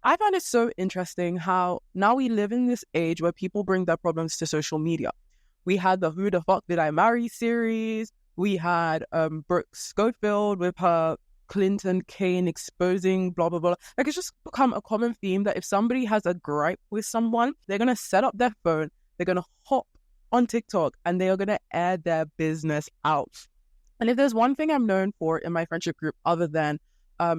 I find it so interesting how now we live in this age where people bring their problems to social media. We had the Who the Fuck Did I Marry series. We had Brooke Schofield with her Clinton Kane exposing blah, blah, blah. Like, it's just become a common theme that if somebody has a gripe with someone, they're going to set up their phone, they're going to hop on TikTok, and they are going to air their business out. And if there's one thing I'm known for in my friendship group other than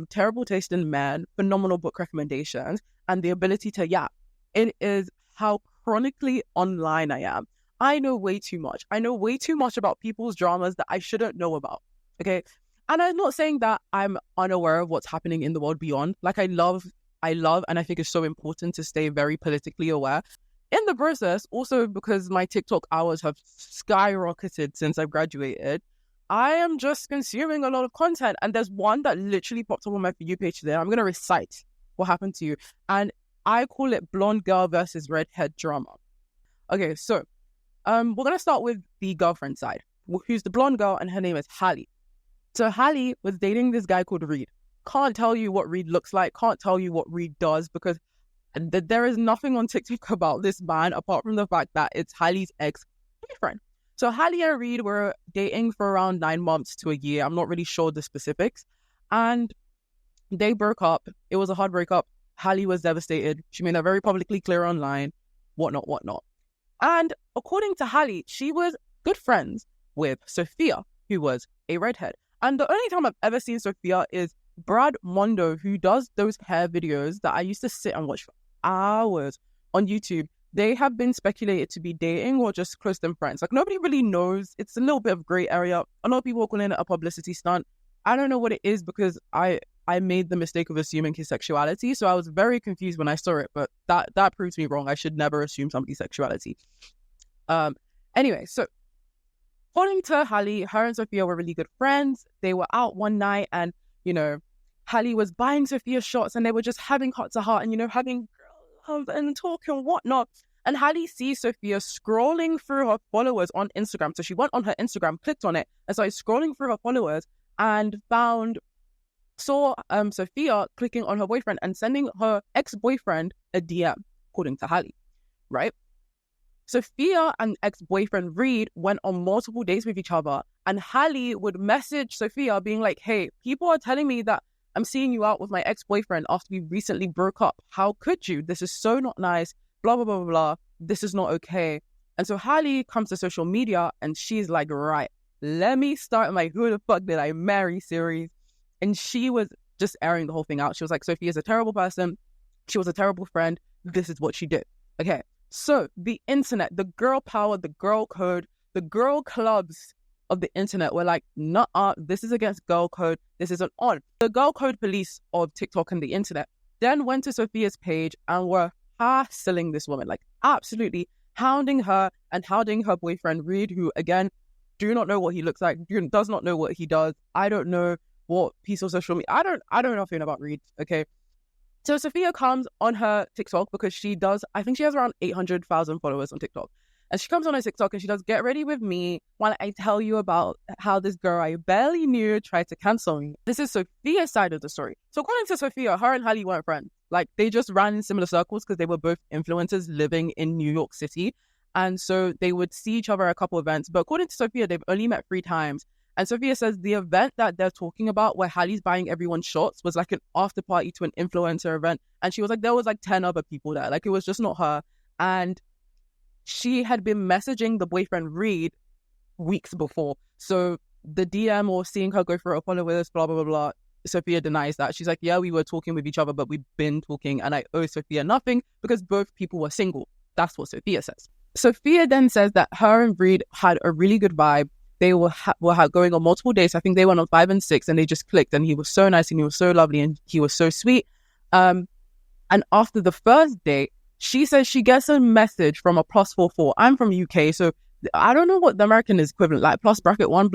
terrible taste in men, phenomenal book recommendations, and the ability to yap, it is how chronically online I am. I know way too much. I know way too much about people's dramas that I shouldn't know about. Okay. And I'm not saying that I'm unaware of what's happening in the world beyond. Like, I love, and I think it's so important to stay very politically aware. In the process, also because my TikTok hours have skyrocketed since I've graduated, I am just consuming a lot of content. And there's one that literally popped up on my For You page today. I'm going to recite what happened to you. And I call it blonde girl versus redhead drama. Okay, so we're going to start with the girlfriend side, who's the blonde girl, and her name is Hallie. So Hallie was dating this guy called Reed. Can't tell you what Reed looks like, can't tell you what Reed does, because there is nothing on TikTok about this man apart from the fact that it's Hallie's ex-boyfriend. So Hallie and Reed were dating for around 9 months to a year. I'm not really sure the specifics. And they broke up. It was a hard breakup. Hallie was devastated. She made that very publicly clear online, whatnot. And according to Hallie, she was good friends with Sophia, who was a redhead. And the only time I've ever seen Sophia is Brad Mondo, who does those hair videos that I used to sit and watch for hours on YouTube. They have been speculated to be dating or just close them friends. Like, nobody really knows. It's a little bit of gray area. A lot of people are calling it a publicity stunt. I don't know what it is because I made the mistake of assuming his sexuality. So I was very confused when I saw it, but that proves me wrong. I should never assume somebody's sexuality. Anyway, so according to Hallie, her and Sophia were really good friends. They were out one night and, Hallie was buying Sophia shots and they were just having heart to heart and, having love and talk and whatnot. And Hallie sees Sophia scrolling through her followers on Instagram. So she went on her Instagram, clicked on it, and started scrolling through her followers and saw Sophia clicking on her boyfriend and sending her ex-boyfriend a DM, according to Hallie, right? Sophia and ex-boyfriend Reed went on multiple dates with each other, and Hallie would message Sophia being like, hey, people are telling me that I'm seeing you out with my ex-boyfriend after we recently broke up. How could you? This is so not nice. Blah, blah, blah, blah, blah. This is not okay. And so Hallie comes to social media and she's like, right, let me start my Who the Fuck Did I Marry series. And she was just airing the whole thing out. She was like, Sophia's a terrible person. She was a terrible friend. This is what she did. Okay. So the internet, the girl power, the girl code, the girl clubs of the internet were like, nuh-uh, this is against girl code. This isn't on. The girl code police of TikTok and the internet then went to Sophia's page and were hassling this woman, like absolutely hounding her and hounding her boyfriend Reed, who again, do not know what he looks like, does not know what he does. I don't know what piece of social media. I don't know nothing about Reed. Okay. So Sophia comes on her TikTok because she does, I think she has around 800,000 followers on TikTok. And she comes on her TikTok and she does, get ready with me while I tell you about how this girl I barely knew tried to cancel me. This is Sophia's side of the story. So according to Sophia, her and Hallie weren't friends. Like, they just ran in similar circles because they were both influencers living in New York City. And so they would see each other at a couple events. But according to Sophia, they've only met 3 times. And Sophia says the event that they're talking about where Hallie's buying everyone shots was like an after party to an influencer event. And she was like, there was like 10 other people there. Like, it was just not her. And she had been messaging the boyfriend Reed weeks before. So the DM or seeing her go through her followers, blah, blah, blah, blah. Sophia denies that. She's like, yeah, we were talking with each other, but we've been talking and I owe Sophia nothing because both people were single. That's what Sophia says. Sophia then says that her and Reed had a really good vibe. They were going on multiple dates. I think they went on 5 and 6 and they just clicked and he was so nice and he was so lovely and he was so sweet. And after the first date, she says she gets a message from a +44. I'm from UK, so I don't know what the American is equivalent, like plus bracket one,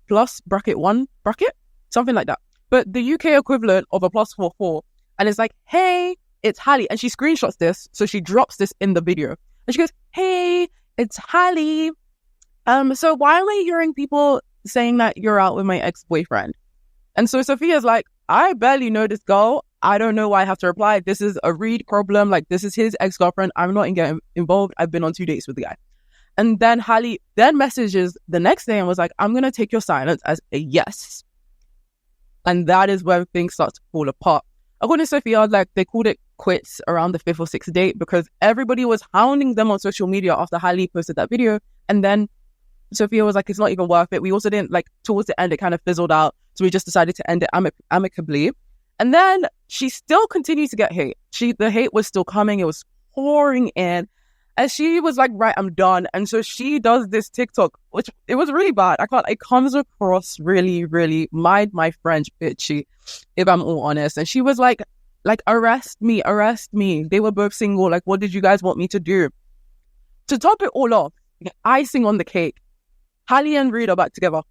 plus bracket one, bracket, something like that. But the UK equivalent of a +44, and it's like, hey, it's Hallie. And she screenshots this, so she drops this in the video. And she goes, hey, it's Hallie. So why am I hearing people saying that you're out with my ex-boyfriend? And so Sophia's like, I barely know this girl. I don't know why I have to reply. This is a Reed problem. Like, this is his ex-girlfriend. I'm not getting involved. I've been on 2 dates with the guy. And then Halle then messages the next day and was like, I'm going to take your silence as a yes. And that is where things start to fall apart. According to Sophia, like, they called it quits around the 5th or 6th date because everybody was hounding them on social media after Halle posted that video. And then Sophia was like, it's not even worth it. We also didn't, like, towards the end, it kind of fizzled out. So we just decided to end it amicably. And then she still continued to get hate. The hate was still coming. It was pouring in. And she was like, right, I'm done. And so she does this TikTok, which it was really bad. It comes across really, really, mind my French, bitchy, if I'm all honest. And she was like, arrest me. They were both single. Like, what did you guys want me to do? To top it all off, icing on the cake, Halle and Reed are back together.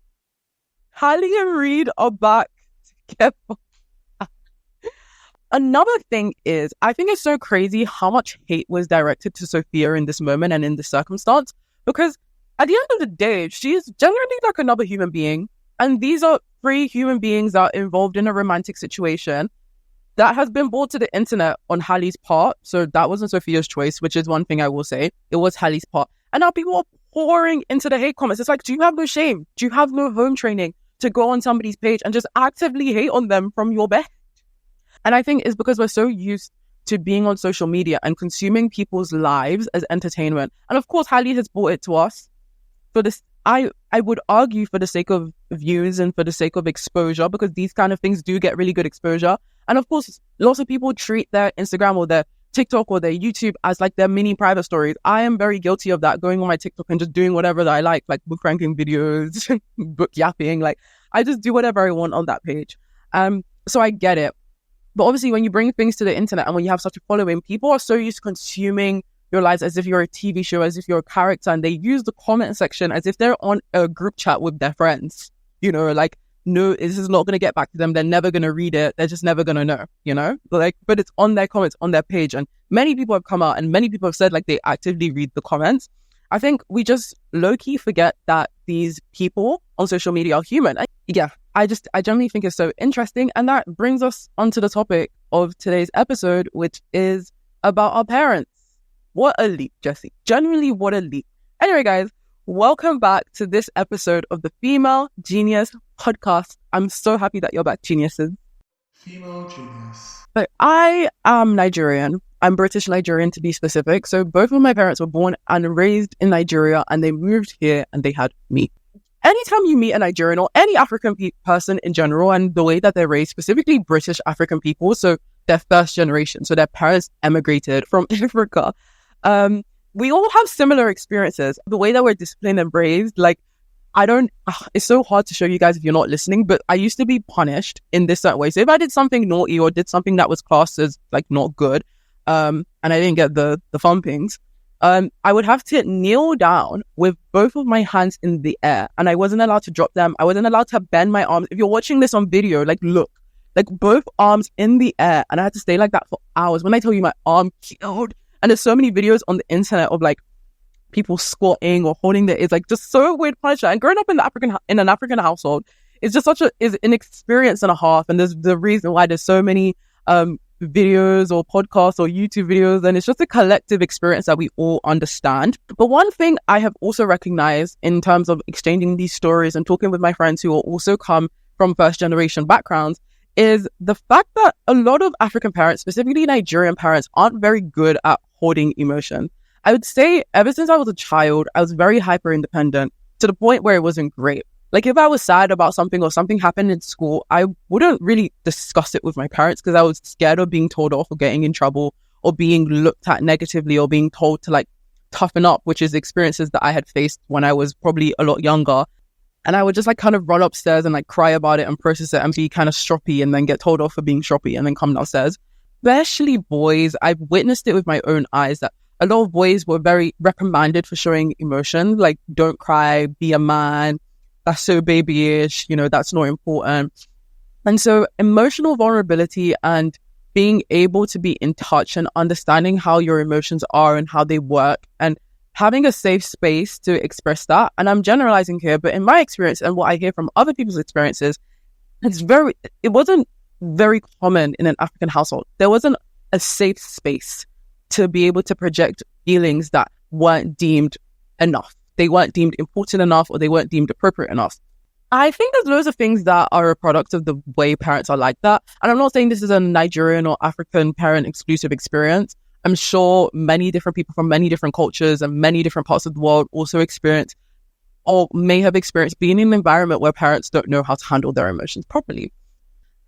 Another thing is, I think it's so crazy how much hate was directed to Sophia in this moment and in this circumstance, because at the end of the day, she's generally like another human being. And these are 3 human beings that are involved in a romantic situation that has been brought to the internet on Halle's part. So that wasn't Sophia's choice, which is one thing I will say. It was Halle's part. And now people are pouring into the hate comments. It's like, do you have no shame? Do you have no home training to go on somebody's page and just actively hate on them from your bed? And I think it's because we're so used to being on social media and consuming people's lives as entertainment. And of course, Halle has brought it to us for this. I would argue for the sake of views and for the sake of exposure, because these kind of things do get really good exposure. And of course, lots of people treat their Instagram or their TikTok or their YouTube as like their mini private stories. I am very guilty of that, going on my TikTok and just doing whatever that I like book ranking videos, book yapping. Like, I just do whatever I want on that page. So I get it. But obviously, when you bring things to the internet and when you have such a following, people are so used to consuming your lives as if you're a TV show, as if you're a character, and they use the comment section as if they're on a group chat with their friends. You know, like, no, this is not going to get back to them. They're never going to read it. They're just never going to know, you know? But it's on their comments, on their page. And many people have come out and many people have said, like, they actively read the comments. I think we just low-key forget that these people on social media are human. I generally think it's so interesting. And that brings us onto the topic of today's episode, which is about our parents. What a leap, Jesi. Genuinely, what a leap. Anyway, guys, welcome back to this episode of the Female Genius Podcast. I'm so happy that you're back, geniuses. Female Genius. So I am Nigerian. I'm British Nigerian, to be specific. So both of my parents were born and raised in Nigeria, and they moved here and they had me. Anytime you meet a Nigerian or any African person in general, and the way that they're raised, specifically British African people, so they're first generation, so their parents emigrated from Africa, we all have similar experiences. The way that we're disciplined and raised, like, it's so hard to show you guys if you're not listening, but I used to be punished in this certain way. So if I did something naughty or did something that was classed as like not good, and I didn't get the thumpings, I would have to kneel down with both of my hands in the air, and I wasn't allowed to drop them. I wasn't allowed to bend my arms. If you're watching this on video, like, look, like, both arms in the air, and I had to stay like that for hours. When I tell you my arm killed, and there's so many videos on the internet of like people squatting or holding their, it's like just so weird punishment. And growing up in an African household is just is an experience and a half. And there's the reason why there's so many videos or podcasts or YouTube videos, and it's just a collective experience that we all understand. But one thing I have also recognized in terms of exchanging these stories and talking with my friends who also come from first generation backgrounds is the fact that a lot of African parents, specifically Nigerian parents, aren't very good at holding emotion. I would say ever since I was a child, I was very hyper independent to the point where it wasn't great. Like, if I was sad about something or something happened in school, I wouldn't really discuss it with my parents because I was scared of being told off or getting in trouble or being looked at negatively or being told to like toughen up, which is experiences that I had faced when I was probably a lot younger. And I would just like kind of run upstairs and like cry about it and process it and be kind of stroppy and then get told off for being stroppy and then come downstairs. Especially boys, I've witnessed it with my own eyes that a lot of boys were very reprimanded for showing emotion, like, don't cry, be a man, that's so babyish, you know, that's not important. And so emotional vulnerability and being able to be in touch and understanding how your emotions are and how they work and having a safe space to express that. And I'm generalizing here, but in my experience and what I hear from other people's experiences, it wasn't very common in an African household. There wasn't a safe space to be able to project feelings that weren't deemed enough. They weren't deemed important enough, or they weren't deemed appropriate enough. I think there's loads of things that are a product of the way parents are like that. And I'm not saying this is a Nigerian or African parent exclusive experience. I'm sure many different people from many different cultures and many different parts of the world also experience or may have experienced being in an environment where parents don't know how to handle their emotions properly.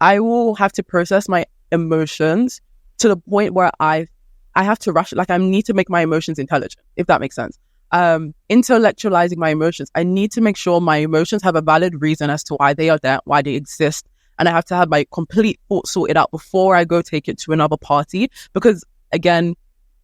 I will have to process my emotions to the point where I have to rush, like I need to make my emotions intelligent, if that makes sense. Intellectualizing my emotions. I need to make sure my emotions have a valid reason as to why they are there, why they exist. And I have to have my complete thoughts sorted out before I go take it to another party. Because again,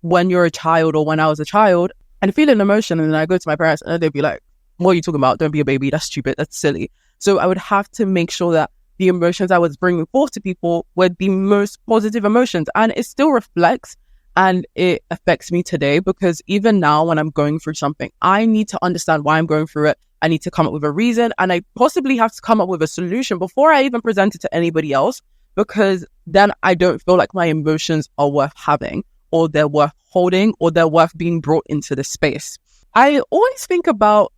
when you're a child, or when I was a child, and feel an emotion, and then I go to my parents and they'd be like, what are you talking about? Don't be a baby. That's stupid. That's silly. So I would have to make sure that the emotions I was bringing forth to people were the most positive emotions. And it still reflects and it affects me today, because even now when I'm going through something, I need to understand why I'm going through it. I need to come up with a reason, and I possibly have to come up with a solution before I even present it to anybody else, because then I don't feel like my emotions are worth having, or they're worth holding, or they're worth being brought into the space. I always think about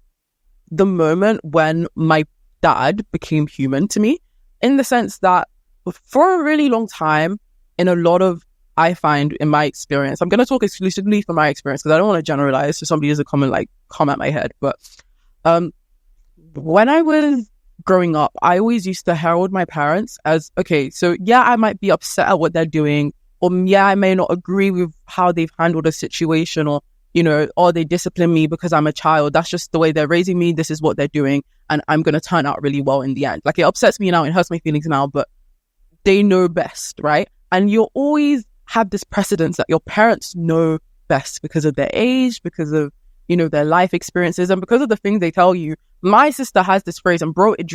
the moment when my dad became human to me, in the sense that for a really long time, in a lot of, I find in my experience, I'm going to talk exclusively from my experience because I don't want to generalize, so somebody doesn't come at my head. But when I was growing up, I always used to herald my parents as, okay, so yeah, I might be upset at what they're doing, or yeah, I may not agree with how they've handled a situation, or, you know, or they discipline me because I'm a child. That's just the way they're raising me. This is what they're doing. And I'm going to turn out really well in the end. Like, it upsets me now, it hurts my feelings now, but they know best, right? And you always have this precedence that your parents know best because of their age, because of, you know, their life experiences, and because of the things they tell you. My sister has this phrase, and bro, it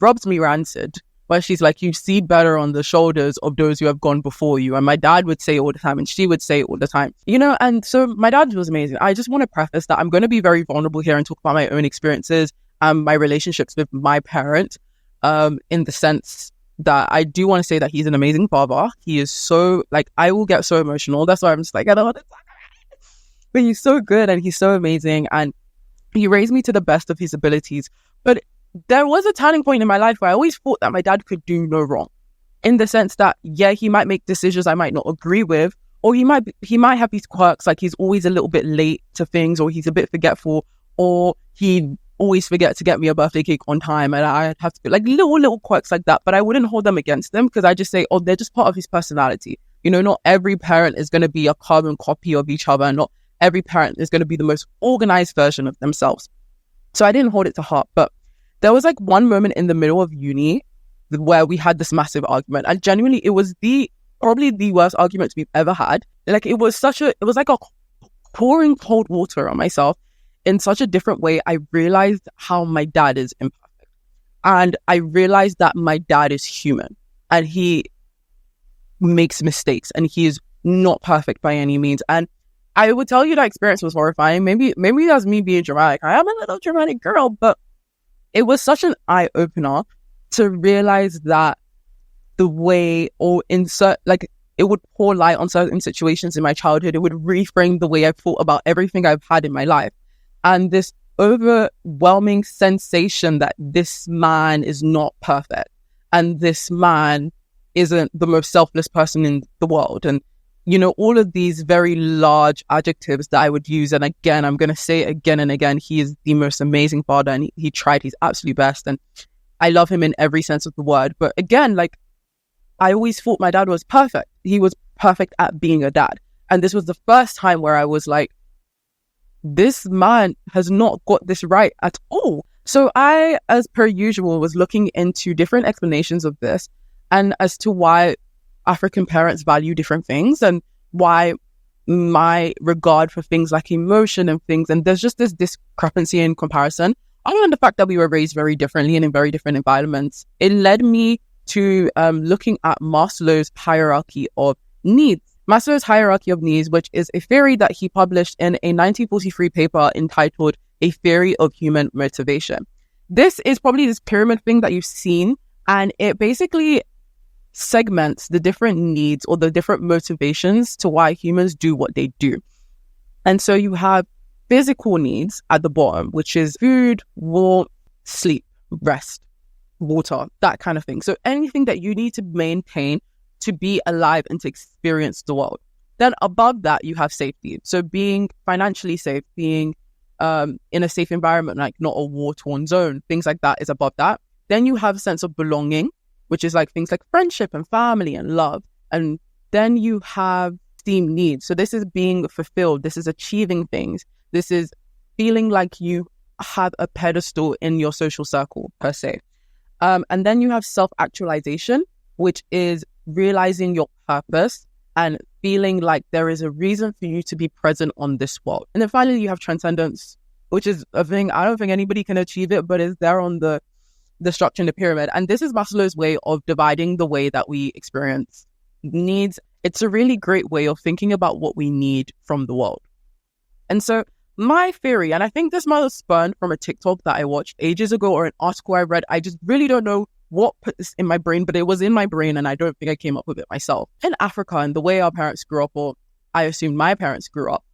rubs me rancid, where she's like, you see better on the shoulders of those who have gone before you. And my dad would say it all the time, and she would say it all the time, you know. And so my dad was amazing. I just want to preface that I'm going to be very vulnerable here and talk about my own experiences and my relationships with my parent, in the sense that I do want to say that he's an amazing father. He is so, like, I will get so emotional. That's why I'm just like, I don't want to talk about it. But he's so good and he's so amazing, and he raised me to the best of his abilities. But there was a turning point in my life where I always thought that my dad could do no wrong, in the sense that, yeah, he might make decisions I might not agree with, or he might have these quirks, like he's always a little bit late to things, or he's a bit forgetful, or he always forget to get me a birthday cake on time, and I'd have to be like little quirks like that. But I wouldn't hold them against them, because I just say, oh, they're just part of his personality. You know, not every parent is going to be a carbon copy of each other, and not every parent is going to be the most organized version of themselves. So I didn't hold it to heart. But there was like one moment in the middle of uni where we had this massive argument, and genuinely it was probably the worst argument we've ever had. Like, it was like a pouring cold water on myself in such a different way. I realized how my dad is imperfect, and I realized that my dad is human, and he makes mistakes, and he is not perfect by any means. And I would tell you that experience was horrifying. Maybe that's me being dramatic. I am a little dramatic girl, but it was such an eye-opener to realize that the way, or it would pour light on certain situations in my childhood. It would reframe the way I thought about everything I've had in my life. And this overwhelming sensation that this man is not perfect, and this man isn't the most selfless person in the world. And, you know, all of these very large adjectives that I would use. And again, I'm going to say it again and again, he is the most amazing father, and he tried his absolute best. And I love him in every sense of the word. But again, like, I always thought my dad was perfect. He was perfect at being a dad. And this was the first time where I was like, this man has not got this right at all. So I, as per usual, was looking into different explanations of this, and as to why African parents value different things, and why my regard for things like emotion and things, and there's just this discrepancy in comparison. Other than the fact that we were raised very differently and in very different environments, it led me to looking at Maslow's hierarchy of needs. Maslow's hierarchy of needs, which is a theory that he published in a 1943 paper entitled A Theory of Human Motivation. This is probably this pyramid thing that you've seen, and it basically segments the different needs or the different motivations to why humans do what they do. And so you have physical needs at the bottom, which is food, warmth, sleep, rest, water, that kind of thing. So anything that you need to maintain to be alive and to experience the world. Then above that, you have safety. So being financially safe, being in a safe environment, like not a war-torn zone, things like that is above that. Then you have a sense of belonging, which is like things like friendship and family and love. And then you have esteem needs. So this is being fulfilled. This is achieving things. This is feeling like you have a pedestal in your social circle, per se. And then you have self-actualization, which is realizing your purpose and feeling like there is a reason for you to be present on this world. And then finally, you have transcendence, which is a thing I don't think anybody can achieve it, but is there on the structure in the pyramid. And this is Maslow's way of dividing the way that we experience needs. It's a really great way of thinking about what we need from the world. And so my theory, and I think this might have spurned from a TikTok that I watched ages ago or an article I read, I just really don't know what put this in my brain, but it was in my brain and I don't think I came up with it myself. In Africa and the way our parents grew up, or I assume my parents grew up,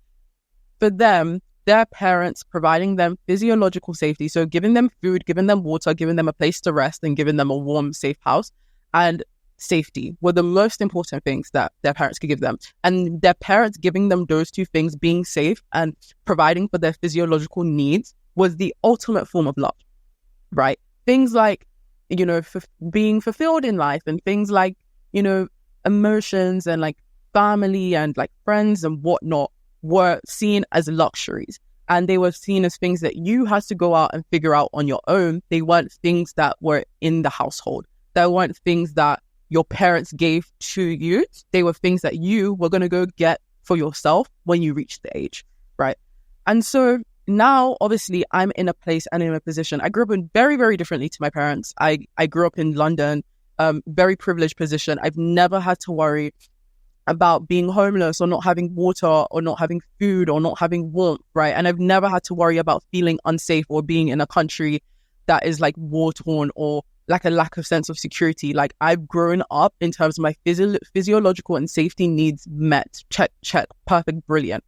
for them, their parents providing them physiological safety, so giving them food, giving them water, giving them a place to rest, and giving them a warm, safe house, and safety were the most important things that their parents could give them. And their parents giving them those two things, being safe and providing for their physiological needs, was the ultimate form of love, right? Things like, being fulfilled in life and things like, emotions and like family and like friends and whatnot were seen as luxuries. And they were seen as things that you had to go out and figure out on your own. They weren't things that were in the household. They weren't things that your parents gave to you. They were things that you were going to go get for yourself when you reached the age, right? And so now, obviously, I'm in a place and in a position. I grew up in very, very differently to my parents. I grew up in London, very privileged position. I've never had to worry about being homeless or not having water or not having food or not having warmth, right? And I've never had to worry about feeling unsafe or being in a country that is like war-torn or like a lack of sense of security. Like I've grown up in terms of my physiological and safety needs met. Check, perfect, brilliant.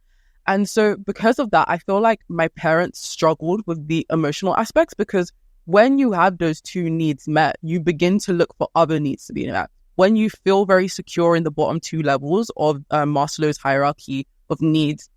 And so because of that, I feel like my parents struggled with the emotional aspects, because when you have those two needs met, you begin to look for other needs to be met. When you feel very secure in the bottom two levels of Maslow's hierarchy of needs,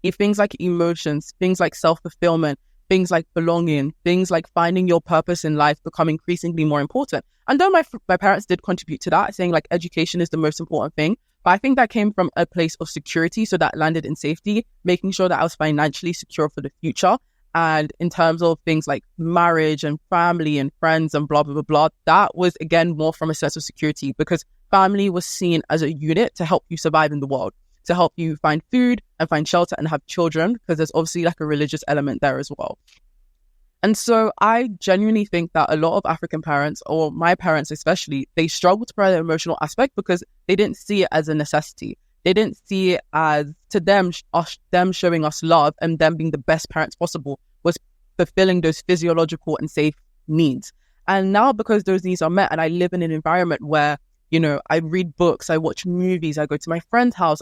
things like emotions, things like self-fulfillment, things like belonging, things like finding your purpose in life become increasingly more important. And though my parents did contribute to that, saying like education is the most important thing, but I think that came from a place of security. So that landed in safety, making sure that I was financially secure for the future. And in terms of things like marriage and family and friends and blah, blah, blah, blah, that was, again, more from a sense of security, because family was seen as a unit to help you survive in the world, to help you find food and find shelter and have children, because there's obviously like a religious element there as well. And so I genuinely think that a lot of African parents, or my parents especially, they struggle to provide the emotional aspect because they didn't see it as a necessity. They didn't see it as, to them, them showing us love and them being the best parents possible was fulfilling those physiological and safe needs. And now, because those needs are met and I live in an environment where, I read books, I watch movies, I go to my friend's house,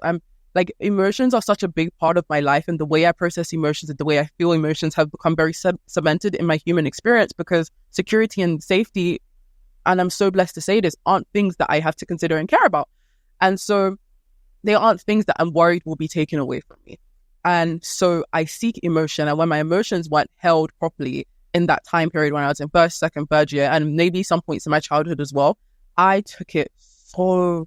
like emotions are such a big part of my life, and the way I process emotions and the way I feel emotions have become very cemented in my human experience, because security and safety, and I'm so blessed to say this, aren't things that I have to consider and care about. And so they aren't things that I'm worried will be taken away from me. And so I seek emotion. And when my emotions weren't held properly in that time period when I was in first, second, third year, and maybe some points in my childhood as well, I took it so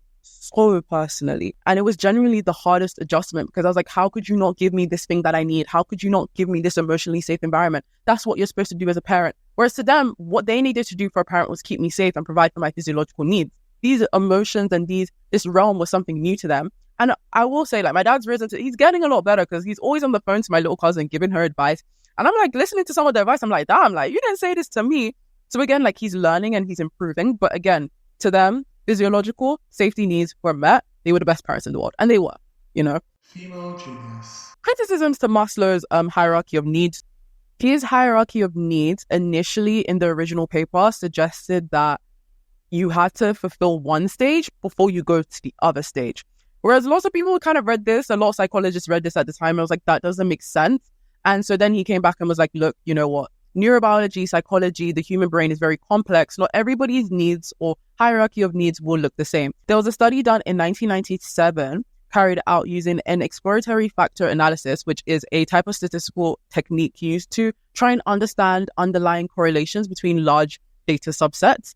personally. And it was genuinely the hardest adjustment, because I was like, how could you not give me this thing that I need? How could you not give me this emotionally safe environment? That's what you're supposed to do as a parent. Whereas to them, what they needed to do for a parent was keep me safe and provide for my physiological needs. These emotions and this realm was something new to them. And I will say, like, my dad's risen to, he's getting a lot better, because he's always on the phone to my little cousin giving her advice. And I'm like listening to some of the advice. I'm like, damn, like, you didn't say this to me. So again, like, he's learning and he's improving. But again, to them, physiological safety needs were met. They were the best parents in the world. And they were, Female genius. Criticisms to Maslow's hierarchy of needs. His hierarchy of needs initially in the original paper suggested that you had to fulfill one stage before you go to the other stage. Whereas lots of people kind of read this, a lot of psychologists read this at the time. I was like, that doesn't make sense. And so then he came back and was like, look, you know what? Neurobiology, psychology, the human brain is very complex. Not everybody's needs or hierarchy of needs will look the same. There was a study done in 1997 carried out using an exploratory factor analysis, which is a type of statistical technique used to try and understand underlying correlations between large data subsets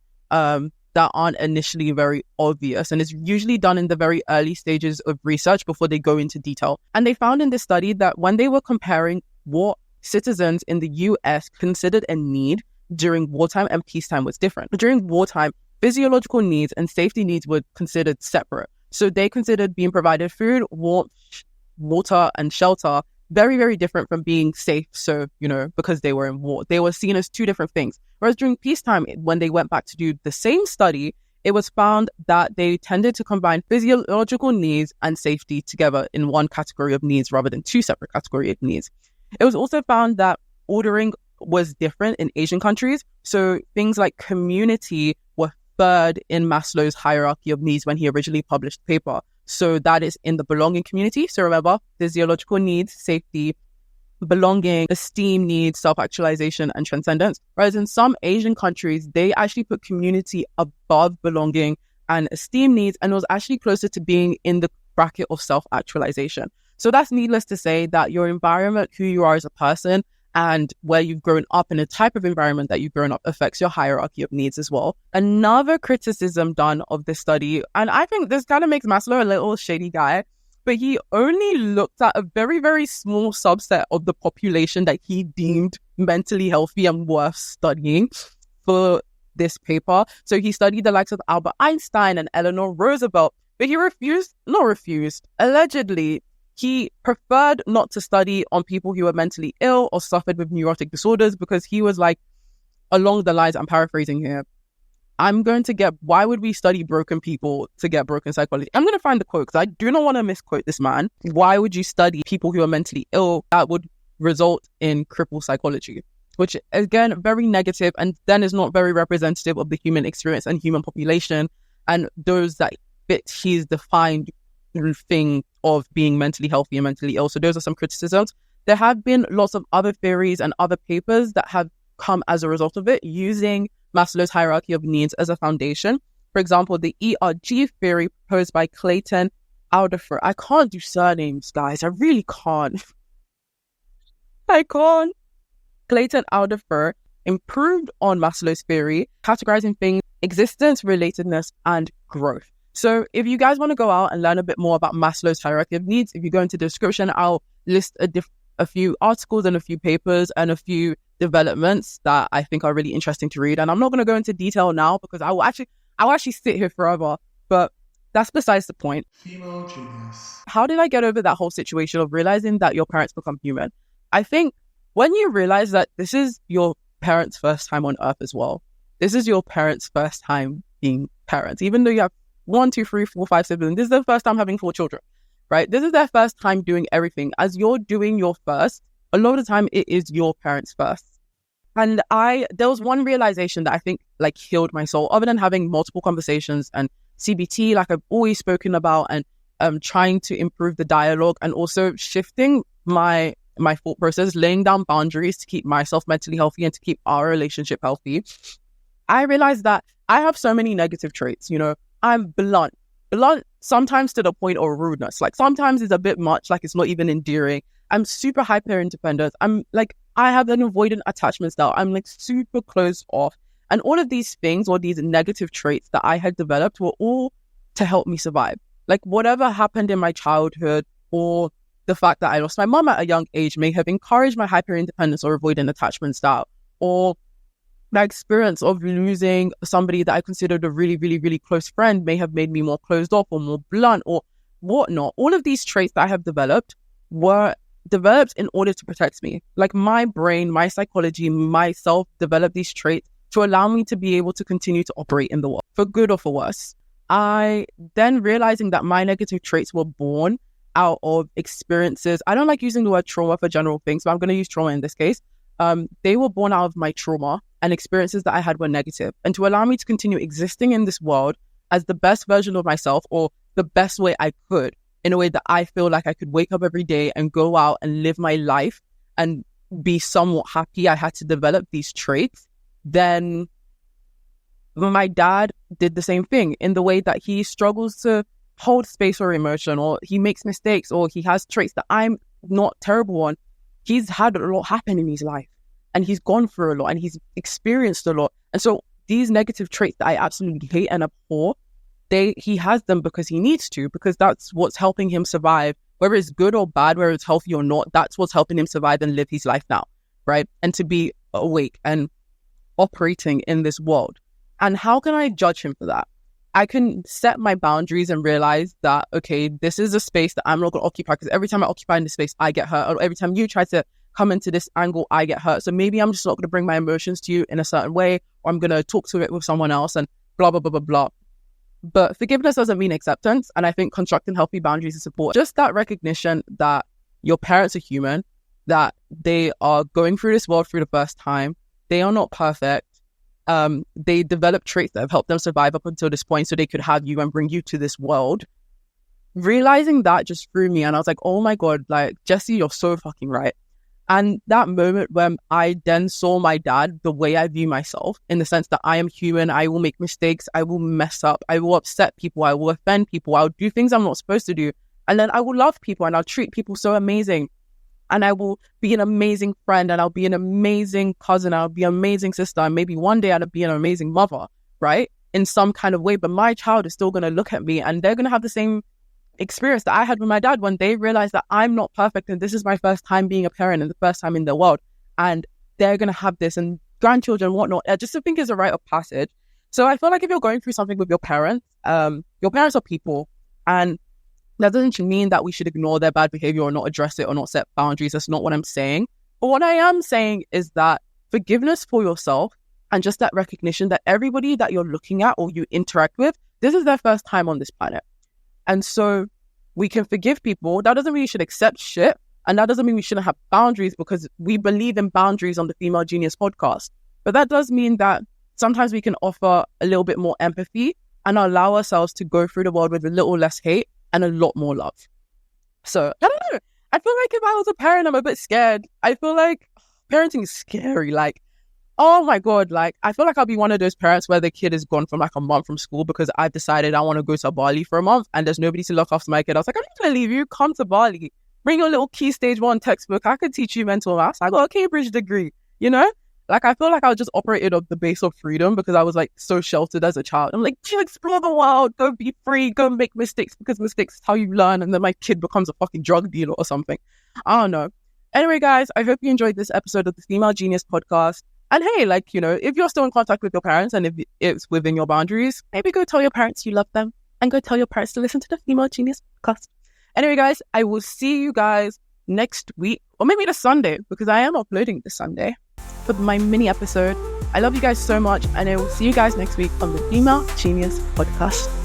that aren't initially very obvious. And it's usually done in the very early stages of research before they go into detail. And they found in this study that when they were comparing what citizens in the US considered a need during wartime and peacetime was different. During wartime, physiological needs and safety needs were considered separate. So they considered being provided food, warmth, water, and shelter very, very different from being safe. So, because they were in war, they were seen as two different things. Whereas during peacetime, when they went back to do the same study, it was found that they tended to combine physiological needs and safety together in one category of needs rather than two separate categories of needs. It was also found that ordering was different in Asian countries. So things like community were third in Maslow's hierarchy of needs when he originally published the paper. So that is in the belonging community. So remember, physiological needs, safety, belonging, esteem needs, self-actualization, and transcendence. Whereas in some Asian countries, they actually put community above belonging and esteem needs, and it was actually closer to being in the bracket of self-actualization. So that's needless to say that your environment, who you are as a person, and where you've grown up and the type of environment that you've grown up affects your hierarchy of needs as well. Another criticism done of this study, and I think this kind of makes Maslow a little shady guy, but he only looked at a very, very small subset of the population that he deemed mentally healthy and worth studying for this paper. So he studied the likes of Albert Einstein and Eleanor Roosevelt, but he allegedly, he preferred not to study on people who were mentally ill or suffered with neurotic disorders because he was like, along the lines, I'm paraphrasing here, why would we study broken people to get broken psychology? I'm going to find the quote because I do not want to misquote this man. Why would you study people who are mentally ill? That would result in crippled psychology, which again, very negative, and then is not very representative of the human experience and human population and those that fit his defined thing of being mentally healthy and mentally ill. So those are some criticisms. There have been lots of other theories and other papers that have come as a result of it, using Maslow's hierarchy of needs as a foundation. For example, the ERG theory proposed by Clayton Alderfer. I can't do surnames, guys. I really can't. I can't. Clayton Alderfer improved on Maslow's theory, categorizing things, existence, relatedness, and growth. So if you guys want to go out and learn a bit more about Maslow's hierarchy of needs, if you go into the description, I'll list a few articles and a few papers and a few developments that I think are really interesting to read. And I'm not going to go into detail now because I'll actually sit here forever, but that's besides the point. Female genius. How did I get over that whole situation of realizing that your parents become human? I think when you realize that this is your parents' first time on earth as well, this is your parents' first time being parents, even though you have 1, 2, 3, 4, 5 siblings. This is their first time having 4 children, right? This is their first time doing everything. As you're doing your first, a lot of the time it is your parents first. And there was one realization that I think like healed my soul, other than having multiple conversations and CBT, like I've always spoken about, and trying to improve the dialogue and also shifting my thought process, laying down boundaries to keep myself mentally healthy and to keep our relationship healthy. I realized that I have so many negative traits, I'm blunt sometimes to the point of rudeness. Like sometimes it's a bit much, like it's not even endearing. I'm super hyper independent. I'm like, I have an avoidant attachment style. I'm like super closed off. And all of these things or these negative traits that I had developed were all to help me survive. Like whatever happened in my childhood or the fact that I lost my mom at a young age may have encouraged my hyper independence or avoidant attachment style, or my experience of losing somebody that I considered a really, really, really close friend may have made me more closed off or more blunt or whatnot. All of these traits that I have developed were developed in order to protect me. Like my brain, my psychology, myself developed these traits to allow me to be able to continue to operate in the world, for good or for worse. I then realizing that my negative traits were born out of experiences. I don't like using the word trauma for general things, but I'm going to use trauma in this case. they were born out of my trauma and experiences that I had were negative. And to allow me to continue existing in this world as the best version of myself, or the best way I could, in a way that I feel like I could wake up every day and go out and live my life and be somewhat happy, I had to develop these traits. Then my dad did the same thing in the way that he struggles to hold space for emotion, or he makes mistakes, or he has traits that I'm not terrible on. He's had a lot happen in his life, and he's gone through a lot, and he's experienced a lot. And so these negative traits that I absolutely hate and abhor, he has them because he needs to, because that's what's helping him survive. Whether it's good or bad, whether it's healthy or not, that's what's helping him survive and live his life now, right? And to be awake and operating in this world. And how can I judge him for that? I can set my boundaries and realize that, okay, this is a space that I'm not going to occupy, because every time I occupy in this space, I get hurt. Or every time you try to come into this angle, I get hurt. So maybe I'm just not going to bring my emotions to you in a certain way, or I'm going to talk to it with someone else and blah, blah, blah, blah, blah. But forgiveness doesn't mean acceptance. And I think constructing healthy boundaries and support, just that recognition that your parents are human, that they are going through this world for the first time. They are not perfect. They develop traits that have helped them survive up until this point so they could have you and bring you to this world. Realizing that just threw me, and I was like, oh my God, like, Jesi, you're so fucking right. And that moment when I then saw my dad the way I view myself, in the sense that I am human, I will make mistakes, I will mess up, I will upset people, I will offend people, I'll do things I'm not supposed to do. And then I will love people and I'll treat people so amazing. And I will be an amazing friend, and I'll be an amazing cousin, I'll be an amazing sister, and maybe one day I'll be an amazing mother, right? In some kind of way. But my child is still going to look at me, and they're going to have the same experience that I had with my dad when they realized that I'm not perfect, and this is my first time being a parent and the first time in the world. And they're going to have this, and grandchildren, whatnot. I just think it's a rite of passage. So I feel like if you're going through something with your parents are people, and that doesn't mean that we should ignore their bad behavior or not address it or not set boundaries. That's not what I'm saying. But what I am saying is that forgiveness for yourself, and just that recognition that everybody that you're looking at or you interact with, this is their first time on this planet. And so we can forgive people. That doesn't mean you should accept shit. And that doesn't mean we shouldn't have boundaries, because we believe in boundaries on the Female Genius podcast. But that does mean that sometimes we can offer a little bit more empathy and allow ourselves to go through the world with a little less hate and a lot more love. So, I don't know. I feel like if I was a parent, I'm a bit scared. I feel like parenting is scary. Like, oh my God, like, I feel like I'll be one of those parents where the kid is gone from like a month from school because I've decided I want to go to Bali for a month and there's nobody to look after my kid. I was like, I'm not going to leave you. Come to Bali. Bring your little Key Stage 1 textbook. I could teach you mental maths. I got a Cambridge degree, you know? Like, I feel like I just operated off the base of freedom because I was like so sheltered as a child. I'm like, you explore the world, go be free, go make mistakes, because mistakes is how you learn. And then my kid becomes a fucking drug dealer or something. I don't know. Anyway, guys, I hope you enjoyed this episode of the Female Genius podcast. And hey, like, you know, if you're still in contact with your parents and if it's within your boundaries, maybe go tell your parents you love them and go tell your parents to listen to the Female Genius podcast. Anyway, guys, I will see you guys next week, or maybe this Sunday, because I am uploading this Sunday for my mini episode. I love you guys so much, and I will see you guys next week on the Female Genius podcast.